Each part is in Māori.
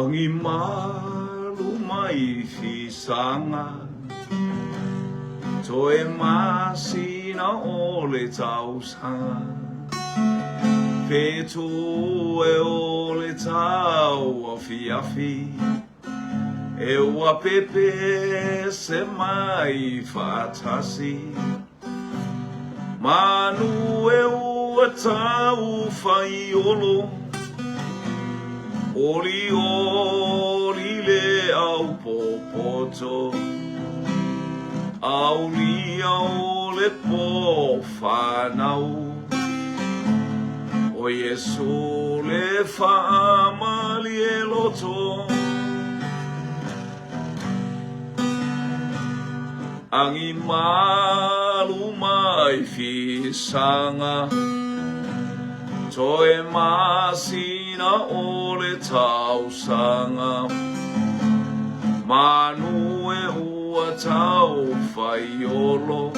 Ang imalu mai fisanga Toe masina ole tausanga Petu e ole tau afi E ua pepe se mai fatasi Manu e ua tau faiolo Oli oli le au popoto Au li au le po fanau O Yesu le faamali e loto Ang imalu mai fisanga Toe masina ole tausanga Manu e ua tau faiolo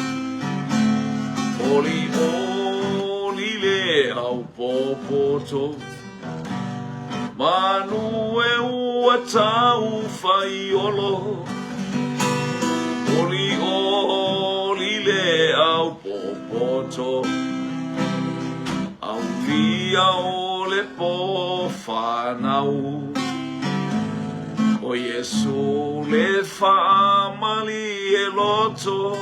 Oli oli le au popoto Manu e ua tau faiolo Oli oli le au popoto Via ole po fanau O Yesu le faamali e loto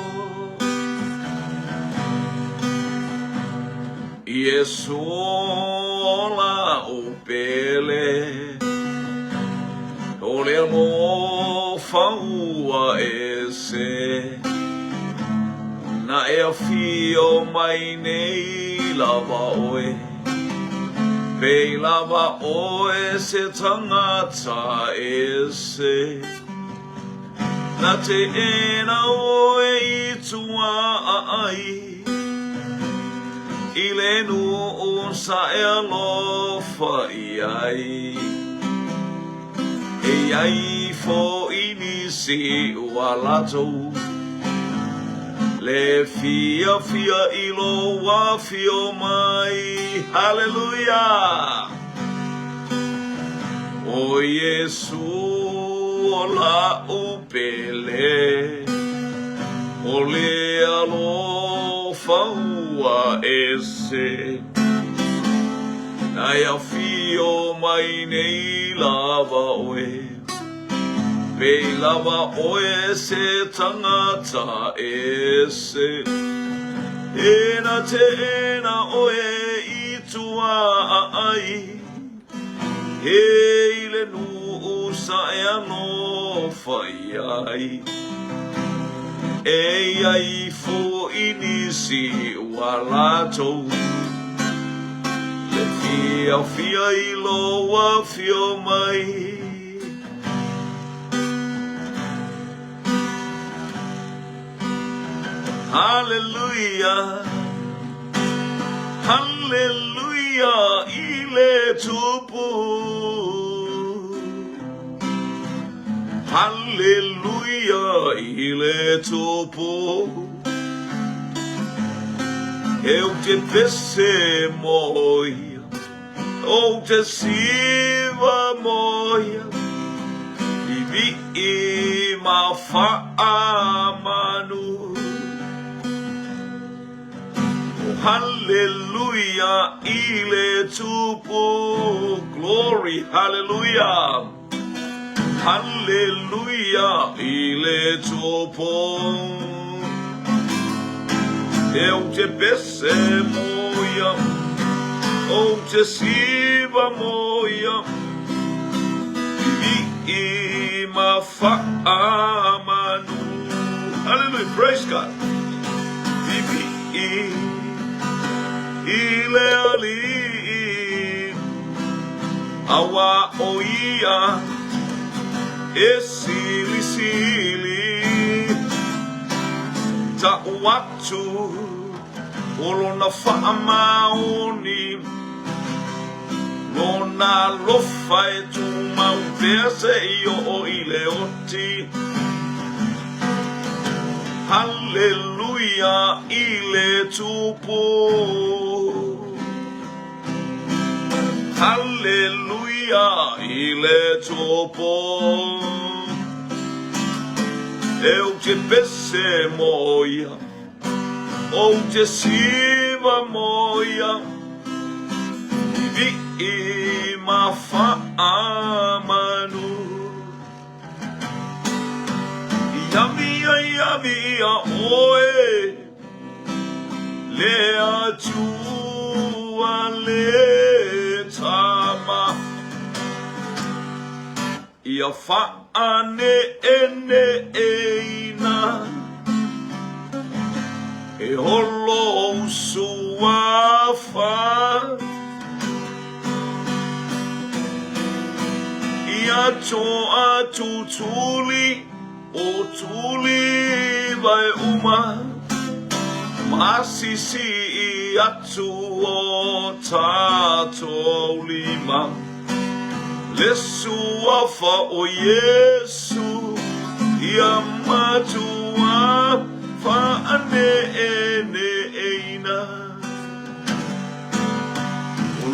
Yesu ola upele Ole mo faua ese Na e fio mai nei lava oe Pei lava oe se tangata ese Na te ena oe I tua ai I le nu o sa e alofa I ai E ai fo inisi ua latou Le fia ilo wa fio mai Hallelujah O Yesu ola upele O le alo faua ese Naya fio mai nei lava oe Pei lava oe se tangata ese Ena te ena oe I tua ai He le nu usa e ano fai ai E ai fo inisi walato Le fia ilo wa fio mai Hallelujah, hallelujah, ile tupu. Hallelujah, ile tupu. Eu te pese moia, ou te siva moia, vivi ima faamanu. Hallelujah, ile tupu, glory, hallelujah, hallelujah, ile tupu. Eu te pese moia, ou te siva moia, vivi ima faamanu. Hallelujah, praise God. Vivi ile ali awa oia esili sili ta watu olona faamaoni lona lofa e tu maupese io ile oti Hallelujah, ile tupu. Hallelujah. Aleluia, ile topo. Eu te pese moia, ou te siva moia, vi ima fa amanu. Yamia oe, lea tua le tama. Ia fa ane ene eina, e holo usuafa. Ia toa tutuli, o tuli vai uma, masisi atu o tato lima. Lesu afa o Yesu, ia matua fa ane ene eina.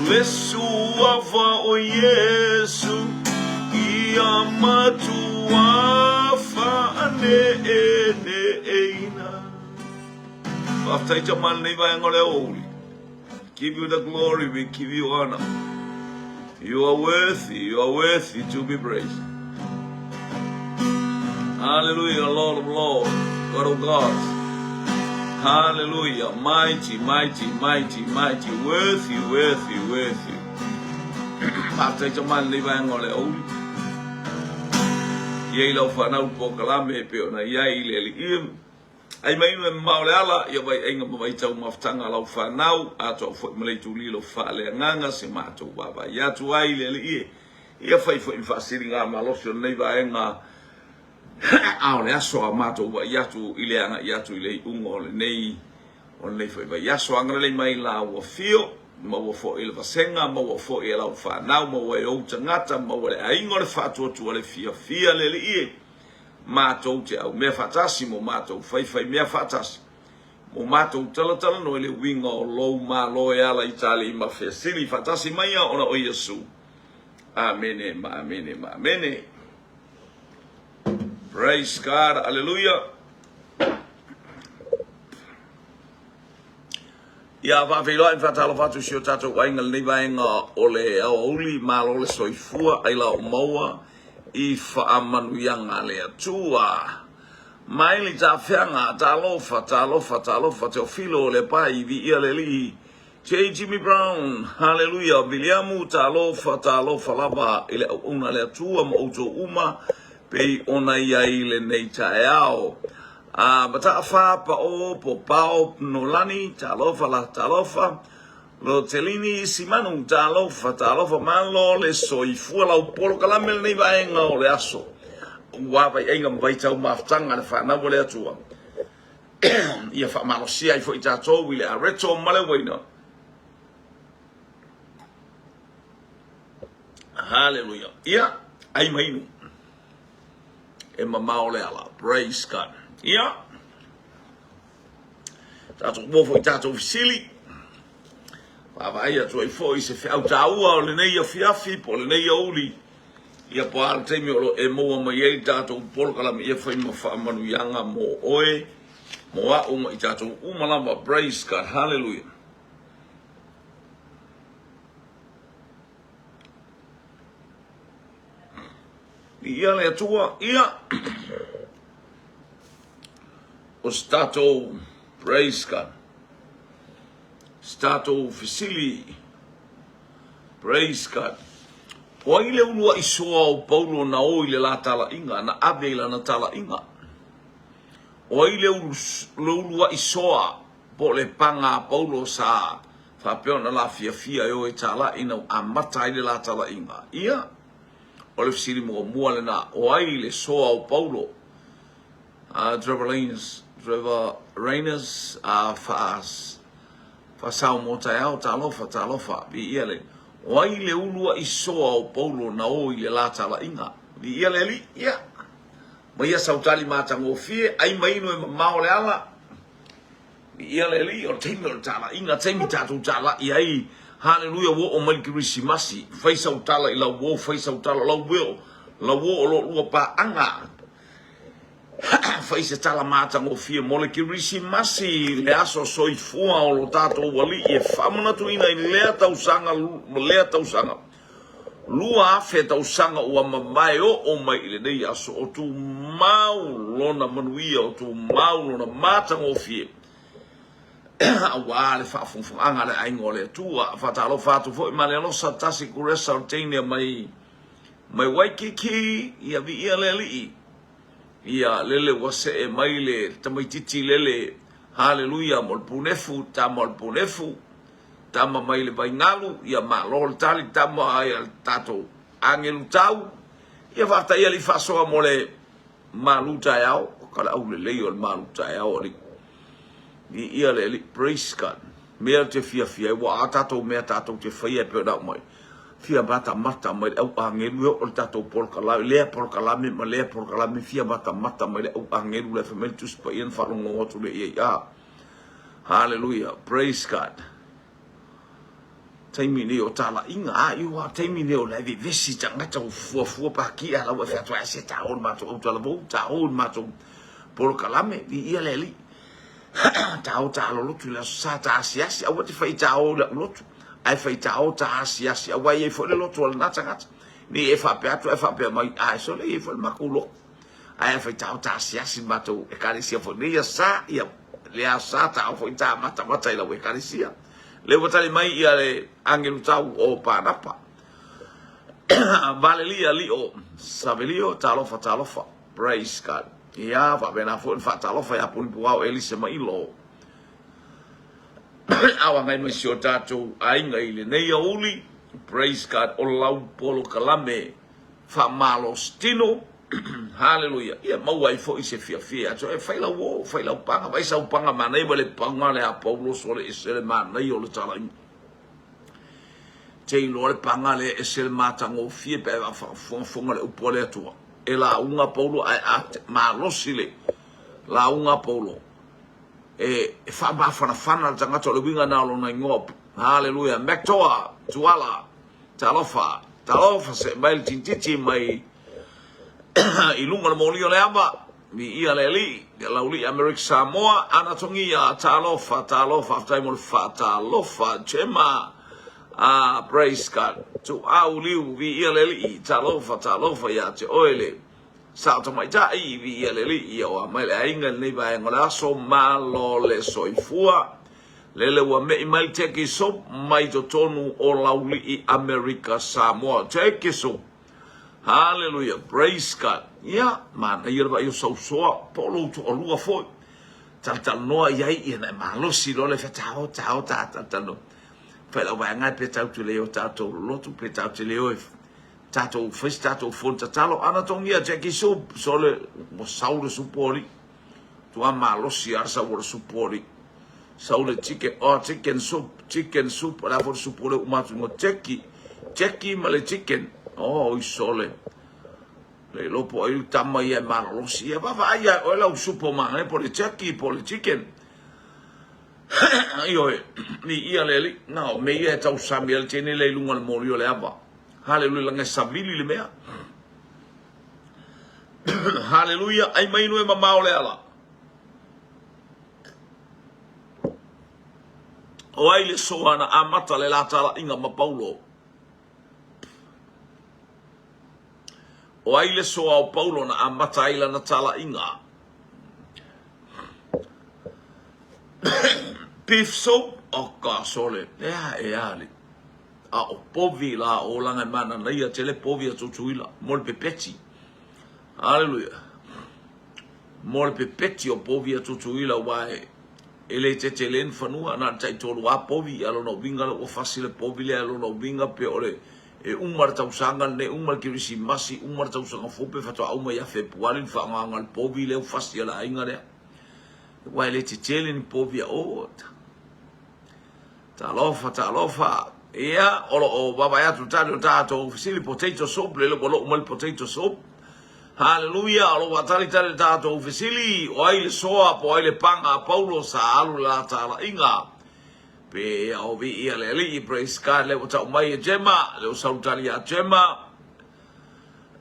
Lesu afa o Yesu, ia matua fa ane ene eina. After Jamal Neva and Ole, give you the glory, we give you honor. You are worthy to be praised. Hallelujah, Lord of Lords, God of gods. Hallelujah, mighty, mighty, mighty, mighty, worthy, worthy, worthy. After Jamal Neva and Ole, Yellow Fanau Pokalame, Peona, Yail, ai mai me maole ala ia vai enga mai tau maftanga lau whanau ato fo malei tu lilo whale nganga se matou baba ia tu ai le ia fai fo infasiri nga malosio nei va enga aole aso a matou ba ia tu ile anga ia tu ile ungo le nei on nei fo ba ia so anga le mai la wa fio ma wo fo il vasenga ma wo fo ia lau whanau ma wo e o tangata ma wo le aingo le fatu tu le fia le ie matou te au mea fatasi mo matou fai mea fatasi mo matou tala no ele winga o lou malo e ala itali ma fesili fatasi mai ona o Yesu. Amene ma amene ma amene. Praise God, hallelujah. Ia va velo in fatalo fatu sio tato wainga ni vainga ole oli malo le soifua ai la moa I whaamanuianga lea tua. Mai li ta whianga, ta lofa, te o filo le pai vi ia le li. J. Jimmy Brown, hallelujah, Biliamu, ta lofa lava, ile una lea tua, ma uto uma, pei ona ia ile nei ta eao. Bata whapa o po pao no lani, ta lofa, lo telini simanu ta lofa malo le soifua lau polo kalamel nei vaenga o le aso wapa inga mwai tau maftanga le whanau o le atua ia wha malo sia I fo I tato wile a reto male waina. Hallelujah. Ia ai mainu e mamao le ala, praise God. Ia tato mofo I tato fisili Pavaia tu ai foi se fe au taua o le nei afiafi po le nei oli ia po al temi o e mo ma ye tato por kala me foi ma fa manu yanga mo oe mo a uma I tato uma lamba, praise God, hallelujah. Ia le tua ia o stato, praise God. Stato Fisili, praise God. O ile ulua isoa o Paulo na o ile la tala inga, na abela na tala inga. O ile ulua isoa po le panga Paulo sa whapeo na la fia o e tala ina a mata ile la tala inga. Ia, o le Fisili mua le na, o ile soa o Paulo. Trevor Reyners, Fasau mo tau talofa bi iele o ile ulua isoa o Paulo na o ile la tala inga bi iele li ia ma ia sautali matango fie ai maino e maole ala bi iele li o temi o tala inga temi tatu tala iai Haleluia, wo o mai Krismasi, faisa utala ila wo faisa utala la wo lo lua pa anga. Faisa tala mata ngo fia mole Krismasi le aso soifua o lo tato wali e famana tu ina lea tausanga lua fe tausanga ua mamae o mai ile nei aso o tu mau lona manuia o tu mau lona mata ngo fia. Awa le whaafunfung anga le aingo le tua whatalo whatu fo ima le losa tasi kuresa o teinia mai waikiki ia vi ia le li ia lele wase e mai le tamaititi lele haleluia molpunefu tama mai le vaingalu ia malol tali tama ai al tato angelu tau ia whata ia li whasoa mo le maluta iau kala au le leo le maluta iau ali ia le praise God mea te fia wa atato mea tato te fia pe da mai fia bata mata mai au angelu o tato por kala le por kala me le por kala me fia bata mata mai au angelu le famel tus pa ien falongo tu le ia hallelujah praise God taimi ni o tala inga you are taimi ni o le visi tanga tau fu pa ki ala wa fa twa se ta on ma to tala bo ta on ma to por kala me ia le li tau talo lutu la sa ta asiasi a wati fai tau la lutu ai fai tau ta asiasi a wai e fo le lutu al nata ni e fa pe mai ai so le e fo makulo ai fai tau ta asiasi mato e karisia fo ni sa ia le sa ta fo ta mata ila we karisia le wata mai ia le angelu tau o panapa valelia li o sabelio talofa praise God. Ia fa bena fo fa talo fa ya pun puao elise mai lo awa ngai mo sio tato ai ngai le nei uli praise God o lau polo kalame fa malostino hallelujah ia mau ai fo ise fia so e faila wo faila panga vai sa panga manai bale panga le a Paulo sole isele manai o le tala te lo le panga le isele matango fie pe va fo le upole tua e la unga Paulo ma losile la unga Paulo e fa ba fana tanga to le winga na lo na ngop hallelujah mektoa tuala talofa se mai tintiti mai ilunga mo li ole aba mi ia le li la uli America Samoa anatongia talofa time fa talofa chema praise God to auliu vi ileli talofa ya te oile sa to mai ta i vi ileli ia wa mai ainga nei ba ngola so malo le soifua lele wa me mai te ki so mai to tonu o lauli i America Samoa te ki so hallelujah praise God ya man ia ba yo so polo to lua fo tal no ia i na malo si lo le fa tao no fela wa ngai pe tau tu leo tato lotu pe tau tu leo tato fes tato fon tatalo anatongia jeki so le mo saure supori tu amalo si arsa wor supori saule chicken soup la for supori umatu mo cheki male chicken oh isole le lopo ai tama ia malo si va ia o la supo ma por le chicken io ni ia leli no me ia tau Samuel tene le lunga mo rio le aba haleluya nga sabili le mea haleluya ai mai no e mama o le ala o ai le soana amata le latala inga ma Paulo o ai le soa o Paulo na amata ila na tala inga beef soup o ka sole e ali a o povi la o langa mana na ia tele povi a tutuila mol pepeti hallelujah mol pepeti o povi a tutuila wae ele te telen fanua na tai tolu a povi alo no binga o facile povi le alo no binga pe ole e umar tau sanga ne umar kirisi masi umar tau sanga fope fato au mai a februari fa ngal povi le facile a inga le wae le te telen povi o talofa ia o baba ya tato ofisili potato soup le lo mal potato soup hallelujah o watali tato ofisili o ai le soa po ai le panga Paulo sa alu la tala inga pe o vi ia le li praise God le wata mai jema le sautari a jema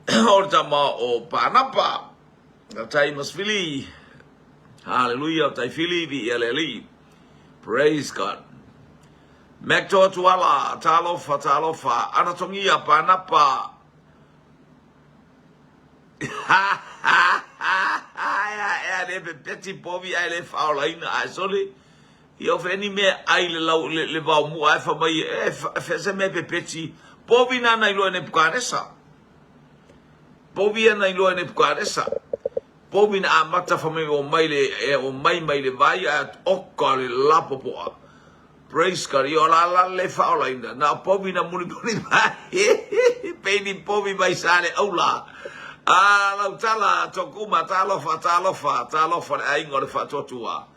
o tama o panapa na tai masvili hallelujah tai fili vi ia le li praise God Mekto tuala talofa anatongia panapa ya le petit povi ai le faulaina ai soli io veni me ai le va mu ai fa mai fa se me petit povi na ilo ne pukaresa povi na ilo ne pukaresa povi na amata fa mai o mai le vai at okka le lapopo praise God io la le faulaina na povi na muni vai peni povi vai sale aula lau tala tokuma talofa ai ngore fa totua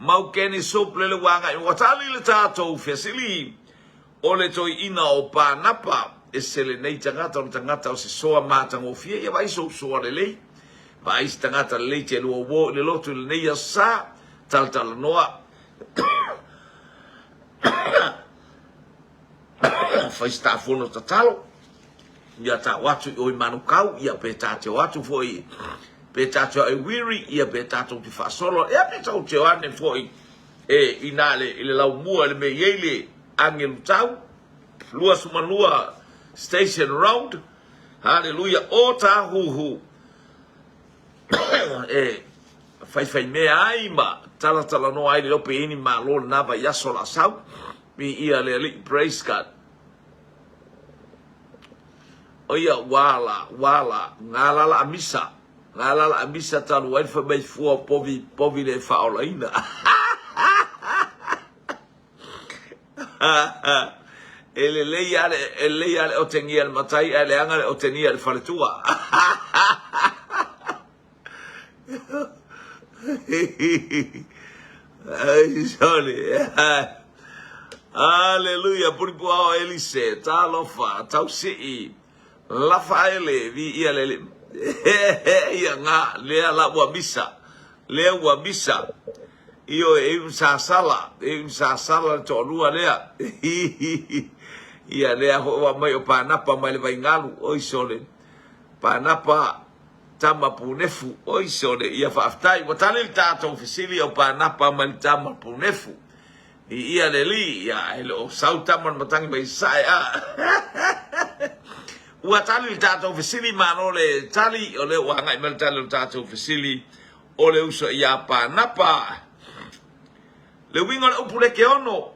mau keni sople le wanga i watali le tatou fesili o le toi ina o panapa e sele nei tangata o se soa matango fie ia vai soa le lei vai tangata le te lo le lotu le nei sa tal noa fai sta fono tatalo ia ta watu o manukau ia petate watu foi petate o wiri ia petate ti fa solo ia petate o ane foi e inale ile lau mua le me yele angelu tau lua sumanua station round hallelujah o ta hu e fai me ai ma tala no ai le pe ini ma lo na va ya sola sau mi ia le praise God oia wala ngalala amisa talu wai fa mai fu povi le fa olaina ele le o tengia matai ele anga o tenia le faletua ai sorry hallelujah puripo elise talofa tausi la faele vi ia le ia nga le la wa bisa io e un sala to lua le ia le ho mai o panapa mai le vaingalu oi sole panapa tama punefu oi sole ia fa aftai watale tato ofisili o panapa mai tama punefu ia le li ia lo sauta man matangi mai sai ua tali le tatou fesili mano le tali o le wanga i mele tali le tatou fesili o le uso ia panapa le winga le upu le ke ono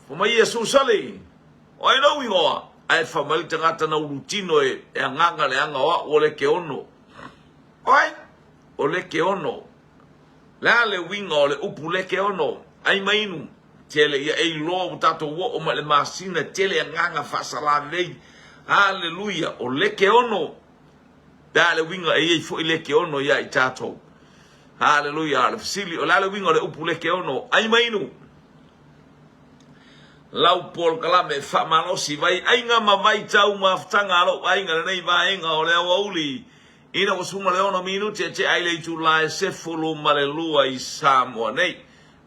fuma Yesu sali o ai no winga ai famali tangata na urutino e anganga le anga o le ke ono oi o le ke ono la le winga o le upu le ke ono ai mainu tele ia ei lo tatou wo o ma le masina tele anganga fasala lei hallelujah o leke ono dale winga e fo leke ono ya itato hallelujah le fasili o la winga le upu leke ono ai mainu lau pol kalame fa malosi vai ai nga mavai tau maftanga lo ai nga nei vai nga o le auli ina o suma le ono minuti e ai le tu la se fulu malelua i samo nei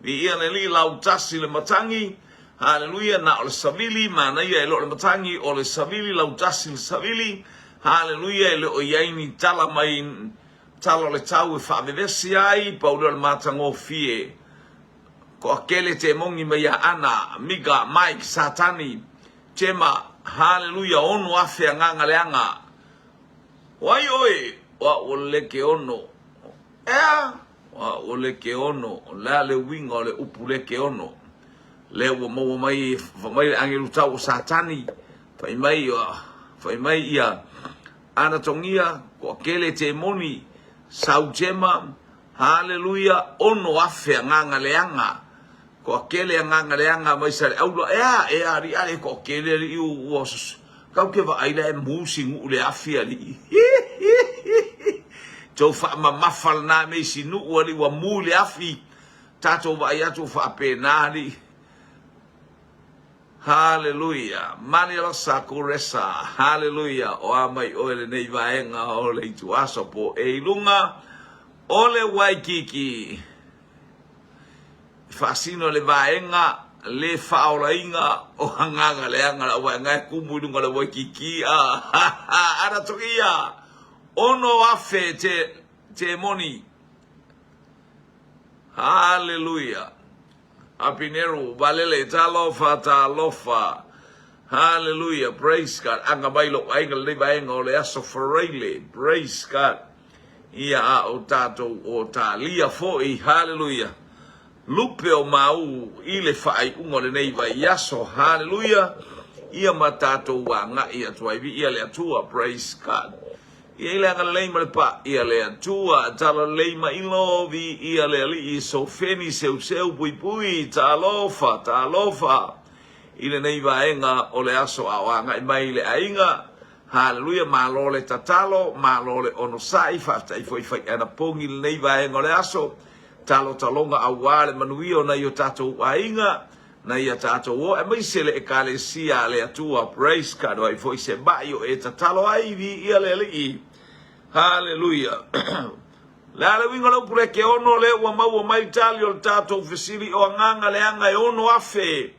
vi ia le li lau tasi le matangi hallelujah na ole savili mana ia lo le matangi ole savili lau tasi savili hallelujah le o yaini tala mai tala le tau e fa vevesi ai paulo le matango fie ko akele te mongi mai ana miga Mike Satani tema hallelujah ono afe nganga leanga wai oi wa ole ke ono wa ole ke ono la le winga le upule ke ono le wo mo mai angelu tau Satani fai mai ia ana tongia ko akele te moni saujema hallelujah ono afe nganga leanga ko akele nganga leanga mai sare aulo e ari ale ko akele ri was kau ke va aila e musi ngu le afia li to fa mafal na me sinu wali wa mu le afi tato va ya to fa penali hallelujah mani la sakuresa hallelujah o amai o le nei vaenga o le tu asopo e lunga o le waikiki fasino le vaenga le faolainga o hanganga le anga la wa ngai kumulu ngala wa kiki ana tokia ono afe te moni. Hallelujah. Apinero balele talofa. Hallelujah. Praise God. Anga bailo ainga le bainga ole aso forele. Praise God. Ia o tato o talia foi. Hallelujah. Lupe o mau ile fai ungo le nei vai yaso. Hallelujah. Ia matato wanga ia tuaivi ia le atua. Praise God. Ia ile anga leima le pa ia le atua. Tala leima ilovi ia le ali i so feni seu pui talofa. Ile nei vaenga o le aso awanga i mai le ainga. Hallelujah, malole tatalo, malole ono sai faftai foi ana pongi le nei vaenga o le aso. Talo talonga awale manuio na yo tato ainga. Na ia tato o e mai se le ekalesia le atua praise God ai foi se baio e tatalo ai vi ia le li. Hallelujah. La le winga lo pure ke ono le wa mau mai tali o tato fesili o nganga le anga e ono afe.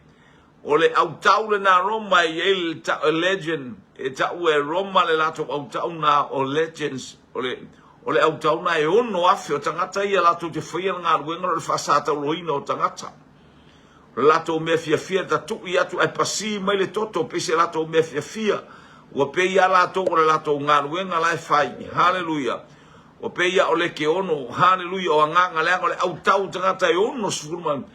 Ole autau le na Roma i legend e tau e Roma le lato autau na o legends ole autau na e ono afe o tangata ia lato te whaia ngā ruenga le whasata roina o tangata. Lato me fia ta tu ia tu ai pasi mai le toto pese lato me fia o pe ia lato o lato ngā ruenga lai fai. Hallelujah. O pe ia ole ke ono. Hallelujah. O nganga le anga le autau tangata e ono sfurman.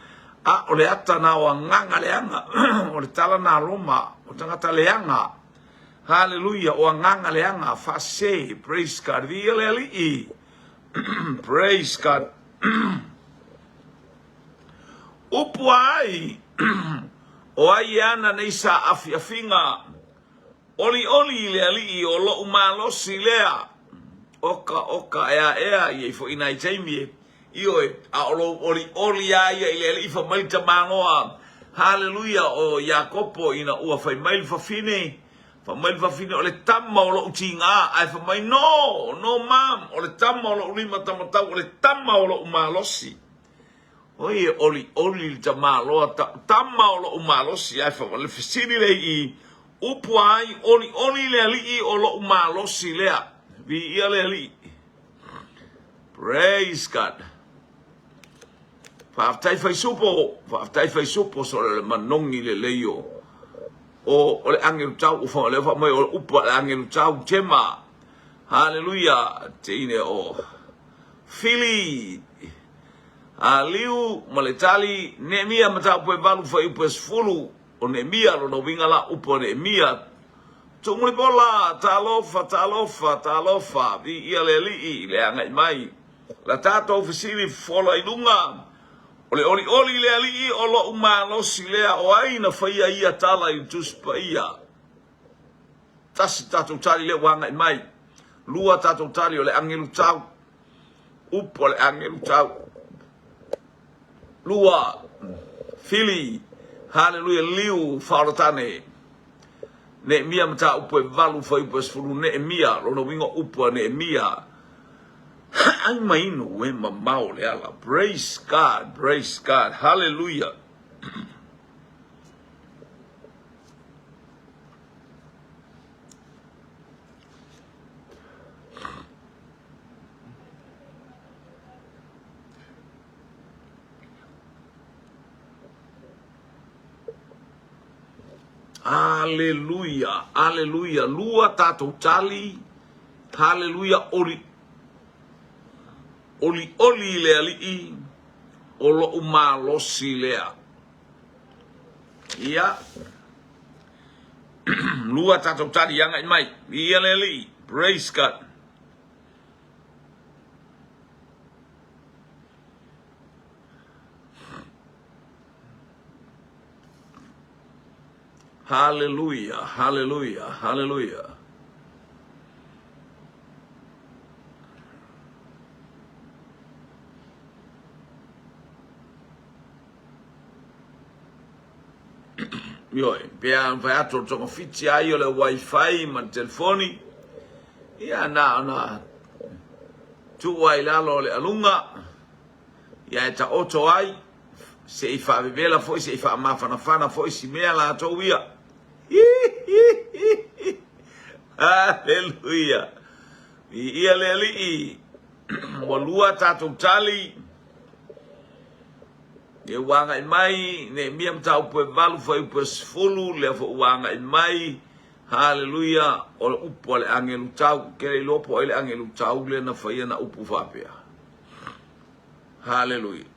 O le ata na o nganga leanga, o le tala na Roma, o tangata leanga. Hallelujah, o nganga leanga, fase, praise God, via le ali. Praise God. Upu ai, o ai ana neisa afiafinga, oli le ali, o lo umalosi lea, oka ea, i fo inai taimie. Ioe, a oli ia ile ifa maita mangoa. Hallelujah, o Jacopo ina ua fai mail fa fine o le tama o lo utinga, ai fa mai no mam, o le tama o lo ulima tamatau, o le tama o lo umalosi. Oye, oli le tamaloa, tama o lo umalosi, ai fa le fesini le i, upu ai, oli le ali o lo umalosi lea, vi ia le ali. Praise God. Whaaftai fai supo so le manongi le leio. O le angelu tau ufa le fa mai o upa le angelu tau tema. Hallelujah. Te ine o Fili. Aliu maletali Nehemia mata upe balu fai upe sfulu. O Nehemia lo no winga la upa Nehemia. Tunguli bola talofa. Vi ia le li le angai mai. La tato ofisili fola ilunga. Oli le ali o lo umalosi lea o aina whaia ia tala i tuspa ia. Tasi tatou tali le wanga i mai. Lua tatou tali o le angelu tau. Upo le angelu tau. Lua. Fili. Hallelujah. Liu whaoratane. Nehemia mata upo e valu whai upo e sfuru Nehemia. Rono wingo upo a Nehemia. Ai maino we mamau le ala. Praise God, hallelujah. Hallelujah. Lua tatou tali. Hallelujah. Oli le ali o lo umalosi lea. Ia. Lua tatou tali anga i mai. Ia le ali. Praise God. Hallelujah. Yoi, pia vai ato tonga fiti ai o le wifi ma telefoni. Ia na tu wai lalo le alunga. Ia ta oto ai se I whaavevela foi, se I whaamawhanawhana foi, si mea la tau ia. Hallelujah. I ia le ali mo lua tātou tali. E wanga I mai, ne mia mta upo e valu fai upo e sifulu, le fo wanga I mai. Hallelujah. O le upo le angelu tau, kere lopo o le angelu tau le na fai na upo whapea. Hallelujah.